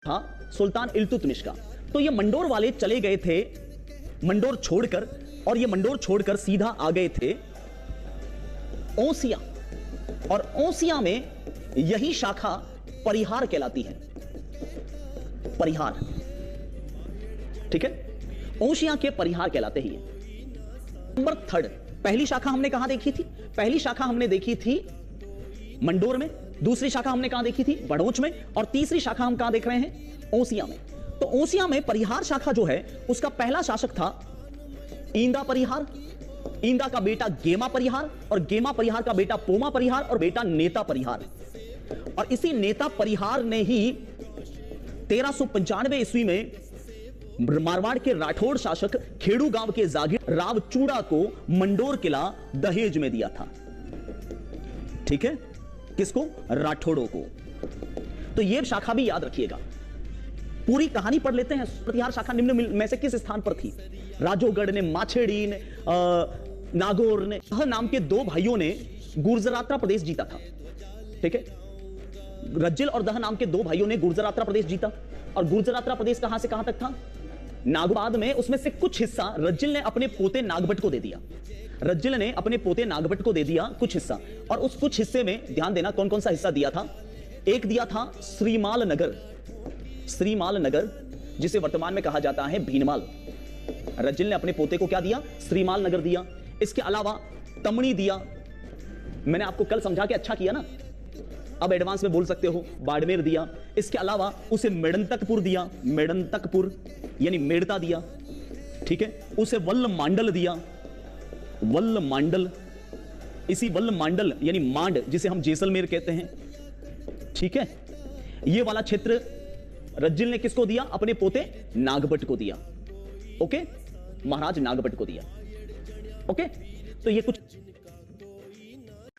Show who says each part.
Speaker 1: था सुल्तान इल्तुतमिश का। तो ये मंडोर वाले चले गए थे मंडोर छोड़कर, और ये मंडोर छोड़कर सीधा आ गए थे ओसिया, और ओसिया में यही शाखा परिहार कहलाती है। परिहार, ठीक है, ओसिया के परिहार कहलाते ही। नंबर 3, पहली शाखा हमने कहां देखी थी? पहली शाखा हमने देखी थी मंडोर में, दूसरी शाखा हमने कहां देखी थी? बड़ोच में, और तीसरी शाखा हम कहां देख रहे हैं? ओसिया में। तो ओसिया में परिहार शाखा जो है उसका पहला शासक था ईंदा परिहार, ईंदा का बेटा गेमा परिहार, और गेमा परिहार का बेटा पोमा परिहार, और बेटा नेता परिहार। और इसी नेता परिहार ने ही 1395 ईस्वी में मारवाड़ के राठौड़ शासक खेड़ू गांव के जागीर राव चूड़ा को मंडोर किला दहेज में दिया था। ठीक है, किसको? राठौड़ों को। तो यह शाखा भी याद रखिएगा। पूरी कहानी पढ़ लेते हैं। प्रतिहार शाखा निम्न में से किस स्थान पर थी? राजोगढ़ ने, माछेड़ी ने, नागौर ने, नाम के 2 भाइयों ने गुर्जरात्रा प्रदेश जीता था। ठीक है, रज्जिल और दह नाम के 2 भाइयों ने गुर्जरात्रा प्रदेश जीता। और गुर्जरात्रा प्रदेश कहां से कहां तक था? नागबाद में। उसमें से कुछ हिस्सा रज्जिल ने अपने पोते नागभट्ट को दे दिया। रज्जिल ने अपने पोते नागभट्ट को दे दिया कुछ हिस्सा, और उस कुछ हिस्से में ध्यान देना कौन कौन सा हिस्सा दिया था। एक दिया था श्रीमाल नगर, श्रीमाल नगर जिसे वर्तमान में कहा जाता है भीनमाल। रज्जिल ने अपने पोते को क्या दिया? श्रीमाल नगर दिया। इसके अलावा तमणी दिया। मैंने आपको कल समझा के अच्छा किया ना, अब एडवांस में बोल सकते हो। बाड़मेर दिया। इसके अलावा उसे मेड़ंतकपुर दिया, मेड़ंतकपुर यानी मेड़ता दिया। ठीक है, उसे वल्ल मांडल दिया, वल्ल मांडल। इसी वल्ल मांडल यानी मांड जिसे हम जैसलमेर कहते हैं। ठीक है, यह वाला क्षेत्र रज्जिल ने किसको दिया? अपने पोते नागभट्ट को दिया। ओके, महाराज नागभट्ट को दिया। ओके, तो ये कुछ